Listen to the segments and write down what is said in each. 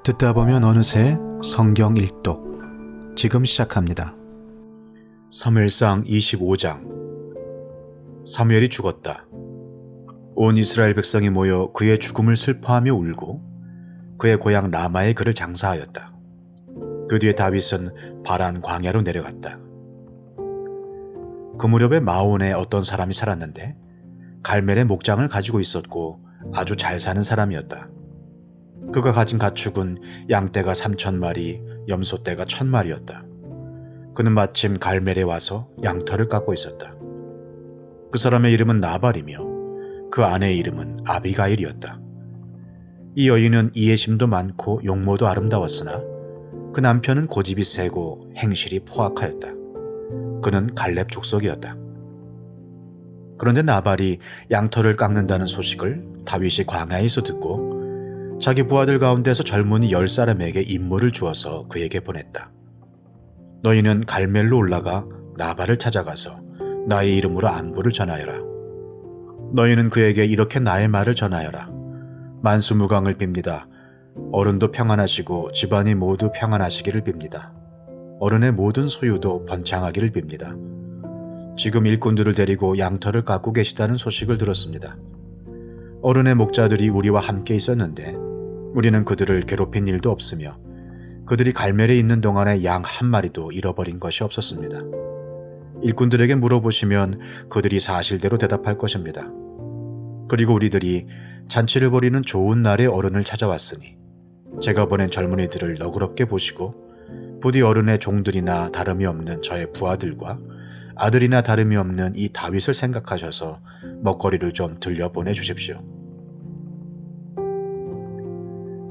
듣다 보면 어느새 성경 일독 지금 시작합니다. 사무엘상 25장. 사무엘이 죽었다. 온 이스라엘 백성이 모여 그의 죽음을 슬퍼하며 울고 그의 고향 라마에 그를 장사하였다. 그 뒤에 다윗은 바란 광야로 내려갔다. 그 무렵에 마온에 어떤 사람이 살았는데 갈멜의 목장을 가지고 있었고 아주 잘 사는 사람이었다. 그가 가진 가축은 양떼가 3,000마리, 염소떼가 1,000마리였다. 그는 마침 갈멜에 와서 양털을 깎고 있었다. 그 사람의 이름은 나발이며 그 아내의 이름은 아비가일이었다. 이 여인은 이해심도 많고 용모도 아름다웠으나 그 남편은 고집이 세고 행실이 포악하였다. 그는 갈렙 족속이었다. 그런데 나발이 양털을 깎는다는 소식을 다윗이 광야에서 듣고 자기 부하들 가운데서 젊은이 10사람에게 임무를 주어서 그에게 보냈다. 너희는 갈멜로 올라가 나발을 찾아가서 나의 이름으로 안부를 전하여라. 너희는 그에게 이렇게 나의 말을 전하여라. 만수무강을 빕니다. 어른도 평안하시고 집안이 모두 평안하시기를 빕니다. 어른의 모든 소유도 번창하기를 빕니다. 지금 일꾼들을 데리고 양털을 깎고 계시다는 소식을 들었습니다. 어른의 목자들이 우리와 함께 있었는데 우리는 그들을 괴롭힌 일도 없으며 그들이 갈멜에 있는 동안에 양 한 마리도 잃어버린 것이 없었습니다. 일꾼들에게 물어보시면 그들이 사실대로 대답할 것입니다. 그리고 우리들이 잔치를 벌이는 좋은 날에 어른을 찾아왔으니 제가 보낸 젊은이들을 너그럽게 보시고 부디 어른의 종들이나 다름이 없는 저의 부하들과 아들이나 다름이 없는 이 다윗을 생각하셔서 먹거리를 좀 들려보내 주십시오.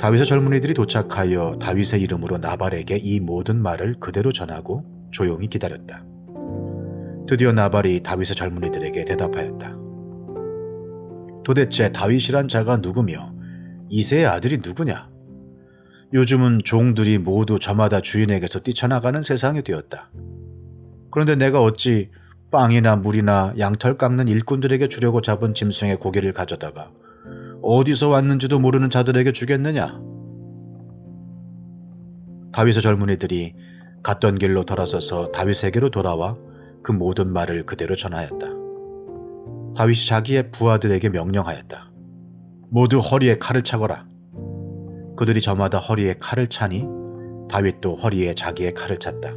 다윗의 젊은이들이 도착하여 다윗의 이름으로 나발에게 이 모든 말을 그대로 전하고 조용히 기다렸다. 드디어 나발이 다윗의 젊은이들에게 대답하였다. 도대체 다윗이란 자가 누구며 이새의 아들이 누구냐? 요즘은 종들이 모두 저마다 주인에게서 뛰쳐나가는 세상이 되었다. 그런데 내가 어찌 빵이나 물이나 양털 깎는 일꾼들에게 주려고 잡은 짐승의 고기를 가져다가 어디서 왔는지도 모르는 자들에게 주겠느냐? 다윗의 젊은이들이 갔던 길로 돌아서서 다윗에게로 돌아와 그 모든 말을 그대로 전하였다. 다윗이 자기의 부하들에게 명령하였다. 모두 허리에 칼을 차거라. 그들이 저마다 허리에 칼을 차니 다윗도 허리에 자기의 칼을 찼다.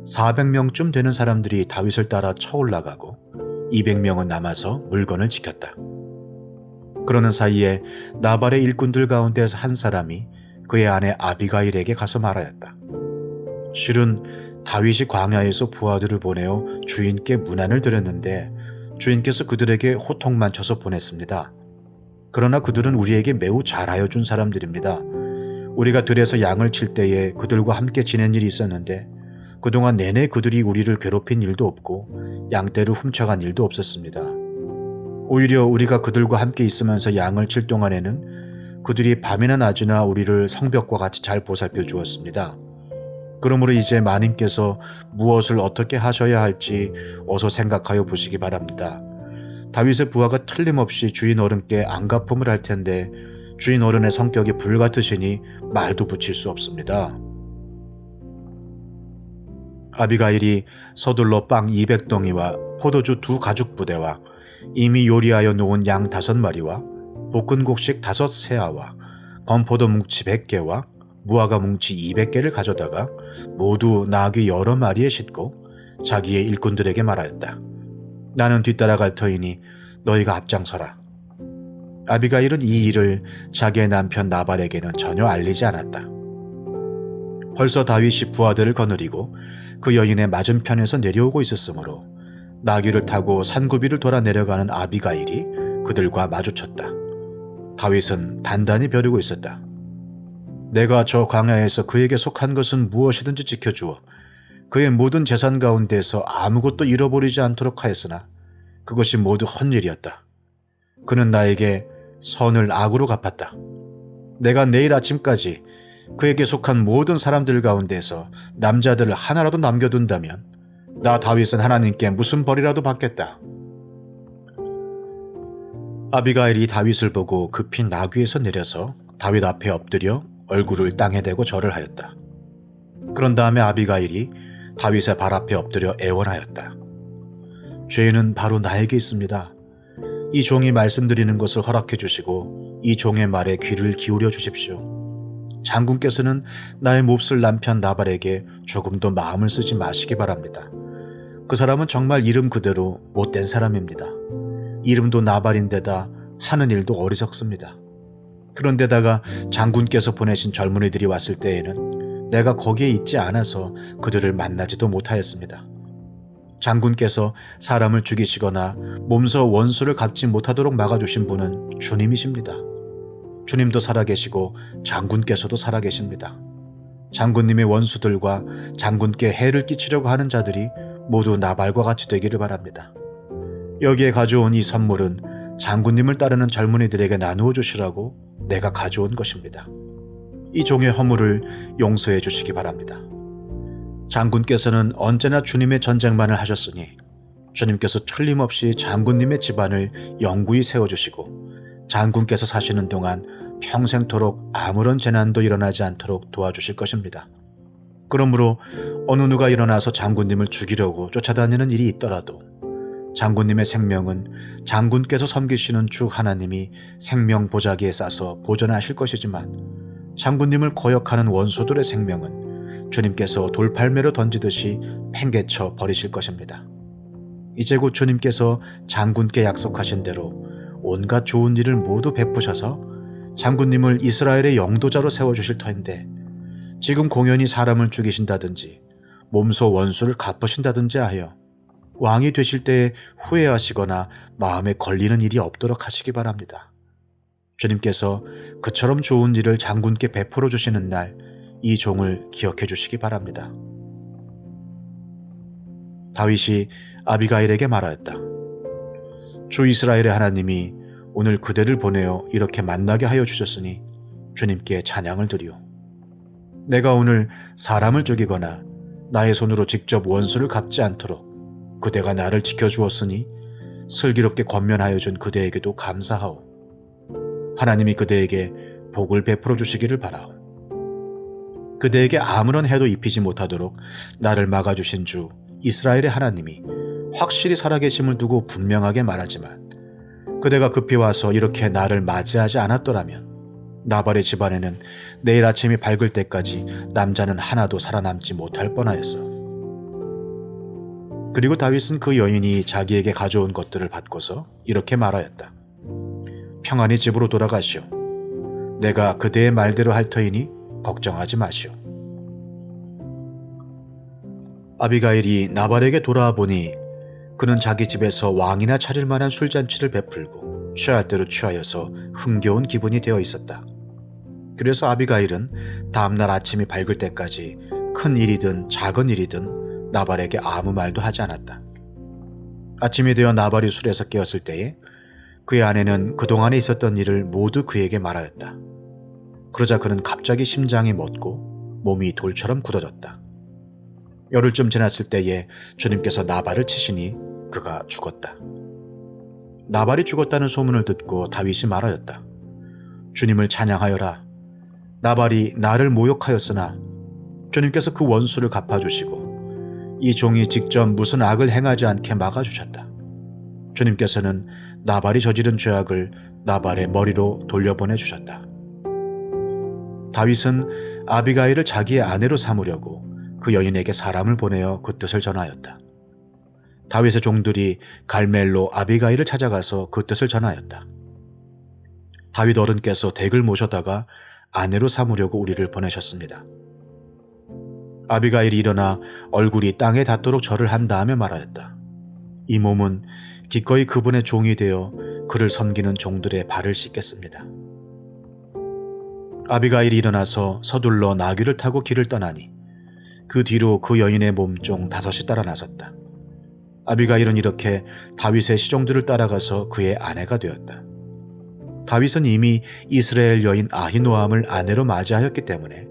400명쯤 되는 사람들이 다윗을 따라 쳐올라가고 200명은 남아서 물건을 지켰다. 그러는 사이에 나발의 일꾼들 가운데서 한 사람이 그의 아내 아비가일에게 가서 말하였다. 실은 다윗이 광야에서 부하들을 보내어 주인께 문안을 드렸는데 주인께서 그들에게 호통만 쳐서 보냈습니다. 그러나 그들은 우리에게 매우 잘하여 준 사람들입니다. 우리가 들에서 양을 칠 때에 그들과 함께 지낸 일이 있었는데 그동안 내내 그들이 우리를 괴롭힌 일도 없고 양떼를 훔쳐간 일도 없었습니다. 오히려 우리가 그들과 함께 있으면서 양을 칠 동안에는 그들이 밤이나 낮이나 우리를 성벽과 같이 잘 보살펴 주었습니다. 그러므로 이제 마님께서 무엇을 어떻게 하셔야 할지 어서 생각하여 보시기 바랍니다. 다윗의 부하가 틀림없이 주인 어른께 안갚음을 할 텐데 주인 어른의 성격이 불같으시니 말도 붙일 수 없습니다. 아비가일이 서둘러 빵 200덩이와 포도주 2가죽부대와 이미 요리하여 놓은 양 5마리와 볶은 곡식 5세아와 건포도 뭉치 100개와 무화과 뭉치 200개를 가져다가 모두 나귀 여러 마리에 싣고 자기의 일꾼들에게 말하였다. 나는 뒤따라갈 터이니 너희가 앞장서라. 아비가일은 이 일을 자기의 남편 나발에게는 전혀 알리지 않았다. 벌써 다윗이 부하들을 거느리고 그 여인의 맞은편에서 내려오고 있었으므로 나귀를 타고 산구비를 돌아 내려가는 아비가일이 그들과 마주쳤다. 다윗은 단단히 벼르고 있었다. 내가 저 광야에서 그에게 속한 것은 무엇이든지 지켜주어 그의 모든 재산 가운데서 아무것도 잃어버리지 않도록 하였으나 그것이 모두 헛일이었다. 그는 나에게 선을 악으로 갚았다. 내가 내일 아침까지 그에게 속한 모든 사람들 가운데서 남자들을 하나라도 남겨둔다면 나 다윗은 하나님께 무슨 벌이라도 받겠다. 아비가일이 다윗을 보고 급히 나귀에서 내려서 다윗 앞에 엎드려 얼굴을 땅에 대고 절을 하였다. 그런 다음에 아비가일이 다윗의 발 앞에 엎드려 애원하였다. 죄는 바로 나에게 있습니다. 이 종이 말씀드리는 것을 허락해 주시고 이 종의 말에 귀를 기울여 주십시오. 장군께서는 나의 몹쓸 남편 나발에게 조금도 마음을 쓰지 마시기 바랍니다. 그 사람은 정말 이름 그대로 못된 사람입니다. 이름도 나발인데다 하는 일도 어리석습니다. 그런데다가 장군께서 보내신 젊은이들이 왔을 때에는 내가 거기에 있지 않아서 그들을 만나지도 못하였습니다. 장군께서 사람을 죽이시거나 몸소 원수를 갚지 못하도록 막아주신 분은 주님이십니다. 주님도 살아계시고 장군께서도 살아계십니다. 장군님의 원수들과 장군께 해를 끼치려고 하는 자들이 모두 나발과 같이 되기를 바랍니다. 여기에 가져온 이 선물은 장군님을 따르는 젊은이들에게 나누어 주시라고 내가 가져온 것입니다. 이 종의 허물을 용서해 주시기 바랍니다. 장군께서는 언제나 주님의 전쟁만을 하셨으니 주님께서 틀림없이 장군님의 집안을 영구히 세워주시고 장군께서 사시는 동안 평생토록 아무런 재난도 일어나지 않도록 도와주실 것입니다. 그러므로 어느 누가 일어나서 장군님을 죽이려고 쫓아다니는 일이 있더라도 장군님의 생명은 장군께서 섬기시는 주 하나님이 생명 보자기에 싸서 보존하실 것이지만 장군님을 거역하는 원수들의 생명은 주님께서 돌팔매로 던지듯이 팽개쳐 버리실 것입니다. 이제 곧 주님께서 장군께 약속하신 대로 온갖 좋은 일을 모두 베푸셔서 장군님을 이스라엘의 영도자로 세워주실 터인데 지금 공연히 사람을 죽이신다든지 몸소 원수를 갚으신다든지 하여 왕이 되실 때에 후회하시거나 마음에 걸리는 일이 없도록 하시기 바랍니다. 주님께서 그처럼 좋은 일을 장군께 베풀어 주시는 날 이 종을 기억해 주시기 바랍니다. 다윗이 아비가일에게 말하였다. 주 이스라엘의 하나님이 오늘 그대를 보내어 이렇게 만나게 하여 주셨으니 주님께 찬양을 드리오. 내가 오늘 사람을 죽이거나 나의 손으로 직접 원수를 갚지 않도록 그대가 나를 지켜주었으니 슬기롭게 권면하여 준 그대에게도 감사하오. 하나님이 그대에게 복을 베풀어 주시기를 바라오. 그대에게 아무런 해도 입히지 못하도록 나를 막아주신 주 이스라엘의 하나님이 확실히 살아계심을 두고 분명하게 말하지만 그대가 급히 와서 이렇게 나를 맞이하지 않았더라면 나발의 집안에는 내일 아침이 밝을 때까지 남자는 하나도 살아남지 못할 뻔하였어. 그리고 다윗은 그 여인이 자기에게 가져온 것들을 받고서 이렇게 말하였다. 평안히 집으로 돌아가시오. 내가 그대의 말대로 할 터이니 걱정하지 마시오. 아비가일이 나발에게 돌아와 보니 그는 자기 집에서 왕이나 차릴 만한 술잔치를 베풀고 취할 대로 취하여서 흥겨운 기분이 되어 있었다. 그래서 아비가일은 다음날 아침이 밝을 때까지 큰 일이든 작은 일이든 나발에게 아무 말도 하지 않았다. 아침이 되어 나발이 술에서 깨었을 때에 그의 아내는 그동안에 있었던 일을 모두 그에게 말하였다. 그러자 그는 갑자기 심장이 멎고 몸이 돌처럼 굳어졌다. 열흘쯤 지났을 때에 주님께서 나발을 치시니 그가 죽었다. 나발이 죽었다는 소문을 듣고 다윗이 말하였다. 주님을 찬양하여라. 나발이 나를 모욕하였으나 주님께서 그 원수를 갚아주시고 이 종이 직접 무슨 악을 행하지 않게 막아주셨다. 주님께서는 나발이 저지른 죄악을 나발의 머리로 돌려보내 주셨다. 다윗은 아비가일을 자기의 아내로 삼으려고 그 여인에게 사람을 보내어 그 뜻을 전하였다. 다윗의 종들이 갈멜로 아비가일을 찾아가서 그 뜻을 전하였다. 다윗 어른께서 댁을 모셔다가 아내로 삼으려고 우리를 보내셨습니다. 아비가일이 일어나 얼굴이 땅에 닿도록 절을 한 다음에 말하였다. 이 몸은 기꺼이 그분의 종이 되어 그를 섬기는 종들의 발을 씻겠습니다. 아비가일이 일어나서 서둘러 나귀를 타고 길을 떠나니 그 뒤로 그 여인의 몸종 5이 따라 나섰다. 아비가일은 이렇게 다윗의 시종들을 따라가서 그의 아내가 되었다. 다윗은 이미 이스라엘 여인 아히노암을 아내로 맞이하였기 때문에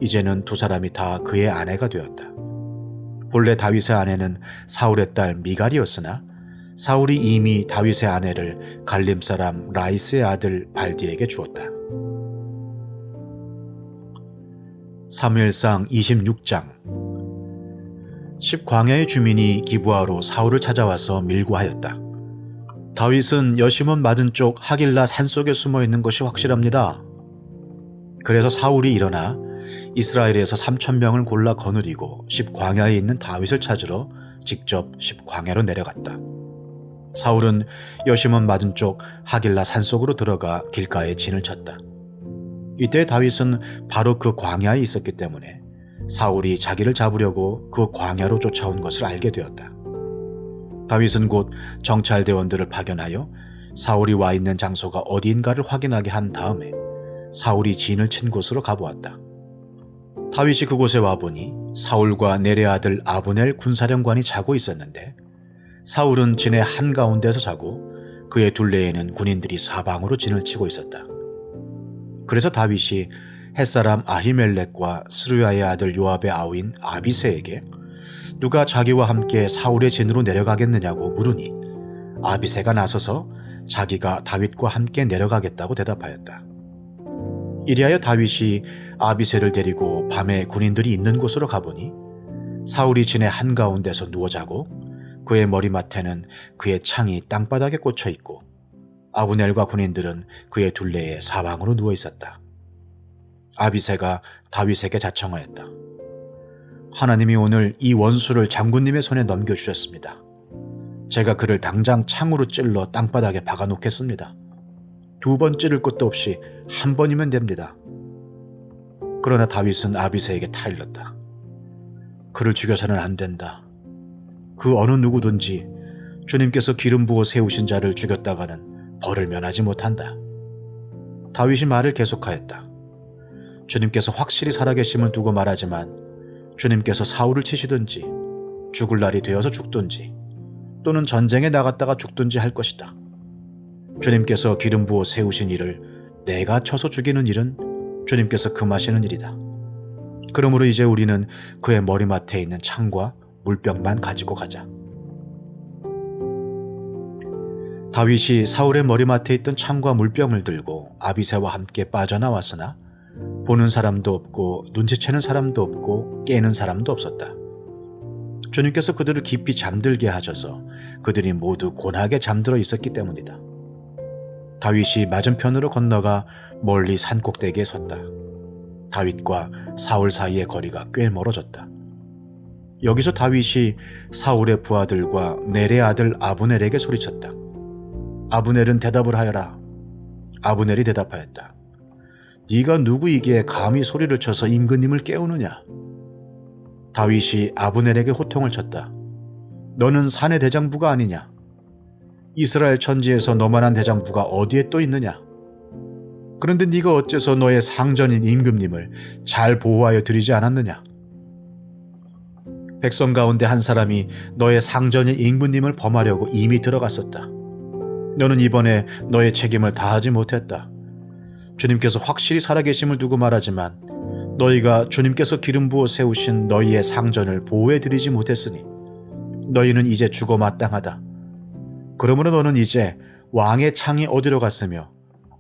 이제는 두 사람이 다 그의 아내가 되었다. 본래 다윗의 아내는 사울의 딸 미갈이었으나 사울이 이미 다윗의 아내를 갈림 사람 라이스의 아들 발디에게 주었다. 사무엘상 26장. 십광야의 주민이 기브아로 사울을 찾아와서 밀고 하였다. 다윗은 여시몬 맞은쪽 하길라 산속에 숨어 있는 것이 확실합니다. 그래서 사울이 일어나 이스라엘에서 3,000명을 골라 거느리고 십광야에 있는 다윗을 찾으러 직접 십광야로 내려갔다. 사울은 여시몬 맞은쪽 하길라 산속으로 들어가 길가에 진을 쳤다. 이때 다윗은 바로 그 광야에 있었기 때문에 사울이 자기를 잡으려고 그 광야로 쫓아온 것을 알게 되었다. 다윗은 곧 정찰대원들을 파견하여 사울이 와 있는 장소가 어디인가를 확인하게 한 다음에 사울이 진을 친 곳으로 가보았다. 다윗이 그곳에 와보니 사울과 넬의 아들 아브넬 군사령관이 자고 있었는데 사울은 진의 한가운데서 자고 그의 둘레에는 군인들이 사방으로 진을 치고 있었다. 그래서 다윗이 햇사람 아히멜렉과 스루야의 아들 요압의 아우인 아비새에게 누가 자기와 함께 사울의 진으로 내려가겠느냐고 물으니 아비새가 나서서 자기가 다윗과 함께 내려가겠다고 대답하였다. 이리하여 다윗이 아비새를 데리고 밤에 군인들이 있는 곳으로 가보니 사울이 진의 한가운데서 누워 자고 그의 머리맡에는 그의 창이 땅바닥에 꽂혀 있고 아브넬과 군인들은 그의 둘레에 사방으로 누워 있었다. 아비새가 다윗에게 자청하였다. 하나님이 오늘 이 원수를 장군님의 손에 넘겨주셨습니다. 제가 그를 당장 창으로 찔러 땅바닥에 박아놓겠습니다. 2번 찌를 것도 없이 한 번이면 됩니다. 그러나 다윗은 아비새에게 타일렀다. 그를 죽여서는 안 된다. 그 어느 누구든지 주님께서 기름 부어 세우신 자를 죽였다가는 벌을 면하지 못한다. 다윗이 말을 계속하였다. 주님께서 확실히 살아계심을 두고 말하지만 주님께서 사울을 치시든지 죽을 날이 되어서 죽든지 또는 전쟁에 나갔다가 죽든지 할 것이다. 주님께서 기름 부어 세우신 이를 내가 쳐서 죽이는 일은 주님께서 금하시는 일이다. 그러므로 이제 우리는 그의 머리맡에 있는 창과 물병만 가지고 가자. 다윗이 사울의 머리맡에 있던 창과 물병을 들고 아비새와 함께 빠져나왔으나 보는 사람도 없고 눈치채는 사람도 없고 깨는 사람도 없었다. 주님께서 그들을 깊이 잠들게 하셔서 그들이 모두 곤하게 잠들어 있었기 때문이다. 다윗이 맞은편으로 건너가 멀리 산꼭대기에 섰다. 다윗과 사울 사이의 거리가 꽤 멀어졌다. 여기서 다윗이 사울의 부하들과 넬의 아들 아브넬에게 소리쳤다. 아브넬은 대답을 하여라. 아브넬이 대답하였다. 네가 누구이기에 감히 소리를 쳐서 임금님을 깨우느냐? 다윗이 아브넬에게 호통을 쳤다. 너는 산의 대장부가 아니냐? 이스라엘 천지에서 너만한 대장부가 어디에 또 있느냐? 그런데 네가 어째서 너의 상전인 임금님을 잘 보호하여 드리지 않았느냐? 백성 가운데 한 사람이 너의 상전인 임금님을 범하려고 이미 들어갔었다. 너는 이번에 너의 책임을 다하지 못했다. 주님께서 확실히 살아계심을 두고 말하지만 너희가 주님께서 기름 부어 세우신 너희의 상전을 보호해드리지 못했으니 너희는 이제 죽어 마땅하다. 그러므로 너는 이제 왕의 창이 어디로 갔으며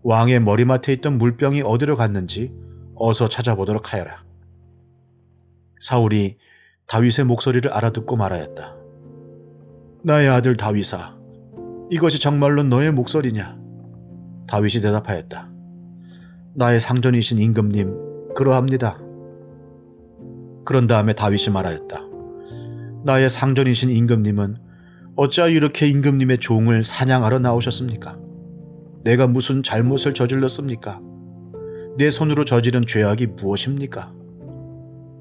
왕의 머리맡에 있던 물병이 어디로 갔는지 어서 찾아보도록 하여라. 사울이 다윗의 목소리를 알아듣고 말하였다. 나의 아들 다윗아, 이것이 정말로 너의 목소리냐? 다윗이 대답하였다. 나의 상전이신 임금님, 그러합니다. 그런 다음에 다윗이 말하였다. 나의 상전이신 임금님은 어찌하여 이렇게 임금님의 종을 사냥하러 나오셨습니까? 내가 무슨 잘못을 저질렀습니까? 내 손으로 저지른 죄악이 무엇입니까?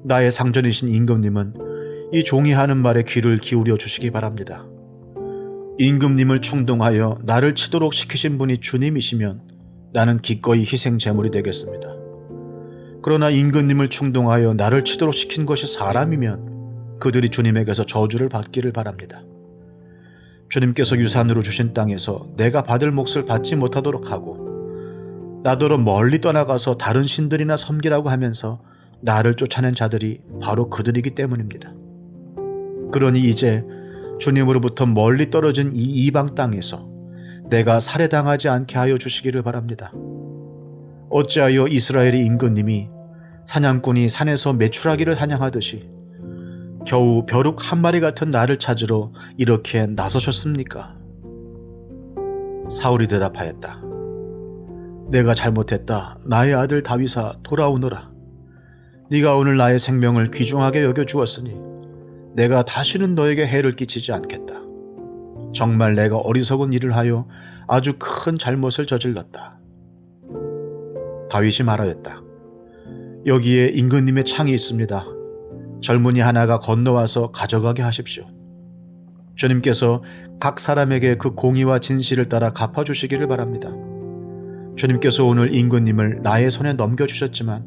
나의 상전이신 임금님은 이 종이 하는 말에 귀를 기울여 주시기 바랍니다. 임금님을 충동하여 나를 치도록 시키신 분이 주님이시면 나는 기꺼이 희생 제물이 되겠습니다. 그러나 임금님을 충동하여 나를 치도록 시킨 것이 사람이면 그들이 주님에게서 저주를 받기를 바랍니다. 주님께서 유산으로 주신 땅에서 내가 받을 몫을 받지 못하도록 하고 나더러 멀리 떠나가서 다른 신들이나 섬기라고 하면서 나를 쫓아낸 자들이 바로 그들이기 때문입니다. 그러니 이제 주님으로부터 멀리 떨어진 이 이방 땅에서 내가 살해당하지 않게 하여 주시기를 바랍니다. 어찌하여 이스라엘의 임금님이 사냥꾼이 산에서 메추라기를 사냥하듯이 겨우 벼룩 한 마리 같은 나를 찾으러 이렇게 나서셨습니까? 사울이 대답하였다. 내가 잘못했다. 나의 아들 다윗아, 돌아오너라. 네가 오늘 나의 생명을 귀중하게 여겨주었으니 내가 다시는 너에게 해를 끼치지 않겠다. 정말 내가 어리석은 일을 하여 아주 큰 잘못을 저질렀다. 다윗이 말하였다. 여기에 임금님의 창이 있습니다. 젊은이 하나가 건너와서 가져가게 하십시오. 주님께서 각 사람에게 그 공의와 진실을 따라 갚아주시기를 바랍니다. 주님께서 오늘 임금님을 나의 손에 넘겨주셨지만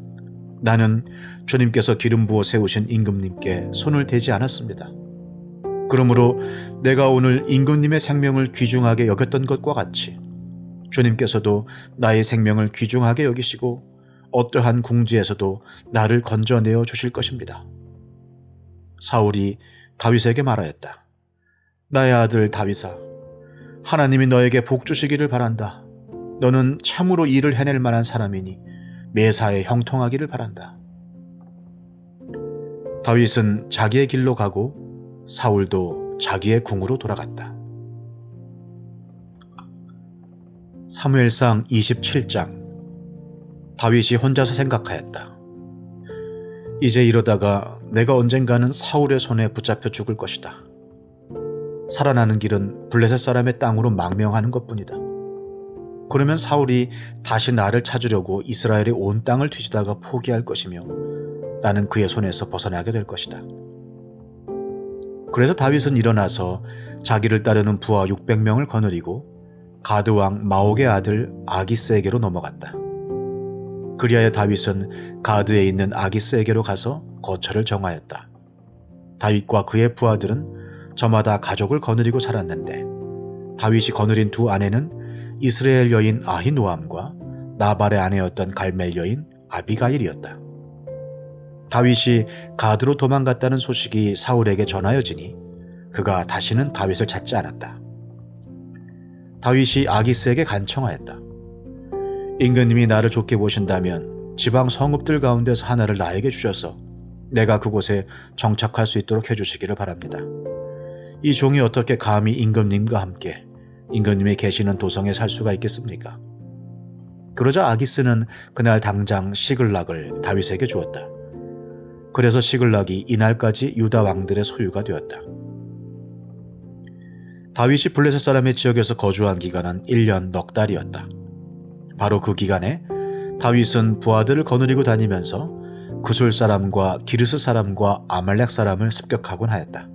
나는 주님께서 기름 부어 세우신 임금님께 손을 대지 않았습니다. 그러므로 내가 오늘 임금님의 생명을 귀중하게 여겼던 것과 같이 주님께서도 나의 생명을 귀중하게 여기시고 어떠한 궁지에서도 나를 건져내어 주실 것입니다. 사울이 다윗에게 말하였다. 나의 아들 다윗아, 하나님이 너에게 복 주시기를 바란다. 너는 참으로 일을 해낼 만한 사람이니 매사에 형통하기를 바란다. 다윗은 자기의 길로 가고 사울도 자기의 궁으로 돌아갔다. 사무엘상 27장. 다윗이 혼자서 생각하였다. 이제 이러다가 내가 언젠가는 사울의 손에 붙잡혀 죽을 것이다. 살아나는 길은 블레셋 사람의 땅으로 망명하는 것뿐이다. 그러면 사울이 다시 나를 찾으려고 이스라엘의 온 땅을 뒤지다가 포기할 것이며 나는 그의 손에서 벗어나게 될 것이다. 그래서 다윗은 일어나서 자기를 따르는 부하 600명을 거느리고 가드왕 마옥의 아들 아기스에게로 넘어갔다. 그리하여 다윗은 가드에 있는 아기스에게로 가서 거처를 정하였다. 다윗과 그의 부하들은 저마다 가족을 거느리고 살았는데 다윗이 거느린 두 아내는 이스라엘 여인 아히노암과 나발의 아내였던 갈멜 여인 아비가일이었다. 다윗이 가드로 도망갔다는 소식이 사울에게 전하여지니 그가 다시는 다윗을 찾지 않았다. 다윗이 아기스에게 간청하였다. 임금님이 나를 좋게 보신다면 지방 성읍들 가운데서 하나를 나에게 주셔서 내가 그곳에 정착할 수 있도록 해주시기를 바랍니다. 이 종이 어떻게 감히 임금님과 함께 임금님이 계시는 도성에 살 수가 있겠습니까? 그러자 아기스는 그날 당장 시글락을 다윗에게 주었다. 그래서 시글락이 이날까지 유다 왕들의 소유가 되었다. 다윗이 블레셋 사람의 지역에서 거주한 기간은 1년 넉 달이었다. 바로 그 기간에 다윗은 부하들을 거느리고 다니면서 구술 사람과 기르스 사람과 아말렉 사람을 습격하곤 하였다.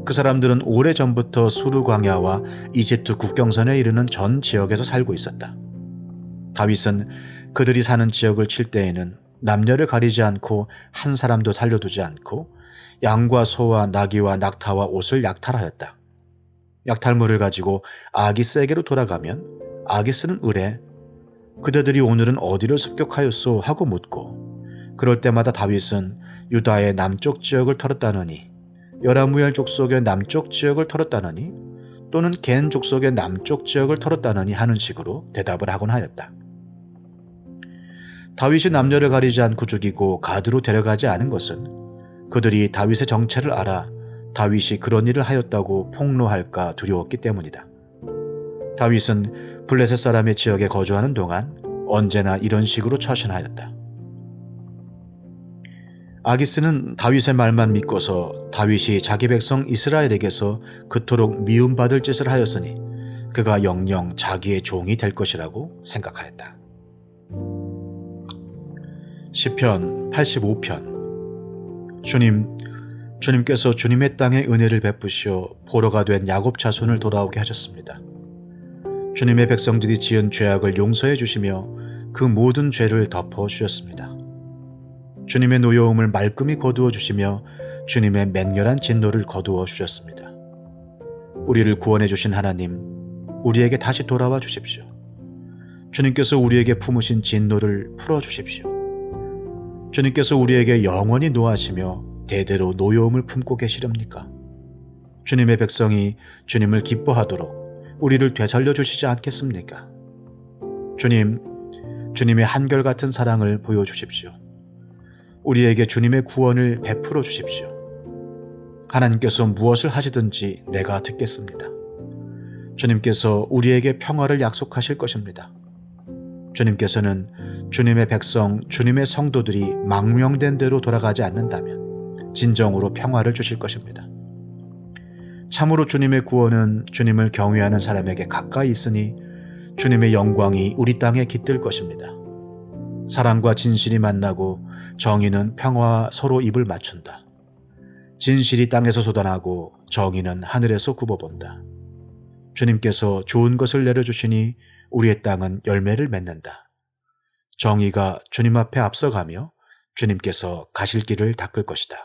그 사람들은 오래전부터 수르 광야와 이집트 국경선에 이르는 전 지역에서 살고 있었다. 다윗은 그들이 사는 지역을 칠 때에는 남녀를 가리지 않고 한 사람도 살려두지 않고 양과 소와 나귀와 낙타와 옷을 약탈하였다. 약탈물을 가지고 아기스에게로 돌아가면 아기스는 의뢰 그대들이 오늘은 어디를 습격하였소 하고 묻고 그럴 때마다 다윗은 유다의 남쪽 지역을 털었다느니 여라무엘 족속의 남쪽 지역을 털었다느니 또는 겐 족속의 남쪽 지역을 털었다느니 하는 식으로 대답을 하곤 하였다. 다윗이 남녀를 가리지 않고 죽이고 가드로 데려가지 않은 것은 그들이 다윗의 정체를 알아 다윗이 그런 일을 하였다고 폭로할까 두려웠기 때문이다. 다윗은 블레셋 사람의 지역에 거주하는 동안 언제나 이런 식으로 처신하였다. 아기스는 다윗의 말만 믿고서 다윗이 자기 백성 이스라엘에게서 그토록 미움받을 짓을 하였으니 그가 영영 자기의 종이 될 것이라고 생각하였다. 시편 85편. 주님께서 주님의 땅에 은혜를 베푸시어 포로가 된 야곱 자손을 돌아오게 하셨습니다. 주님의 백성들이 지은 죄악을 용서해 주시며 그 모든 죄를 덮어 주셨습니다. 주님의 노여움을 말끔히 거두어 주시며 주님의 맹렬한 진노를 거두어 주셨습니다. 우리를 구원해 주신 하나님, 우리에게 다시 돌아와 주십시오. 주님께서 우리에게 품으신 진노를 풀어 주십시오. 주님께서 우리에게 영원히 노하시며 대대로 노여움을 품고 계시렵니까? 주님의 백성이 주님을 기뻐하도록 우리를 되살려 주시지 않겠습니까? 주님, 주님의 한결같은 사랑을 보여주십시오. 우리에게 주님의 구원을 베풀어 주십시오. 하나님께서 무엇을 하시든지 내가 듣겠습니다. 주님께서 우리에게 평화를 약속하실 것입니다. 주님께서는 주님의 백성, 주님의 성도들이 망명된 대로 돌아가지 않는다면 진정으로 평화를 주실 것입니다. 참으로 주님의 구원은 주님을 경외하는 사람에게 가까이 있으니 주님의 영광이 우리 땅에 깃들 것입니다. 사랑과 진실이 만나고 정의는 평화와 서로 입을 맞춘다. 진실이 땅에서 솟아나고 정의는 하늘에서 굽어본다. 주님께서 좋은 것을 내려주시니 우리의 땅은 열매를 맺는다. 정의가 주님 앞에 앞서가며 주님께서 가실 길을 닦을 것이다.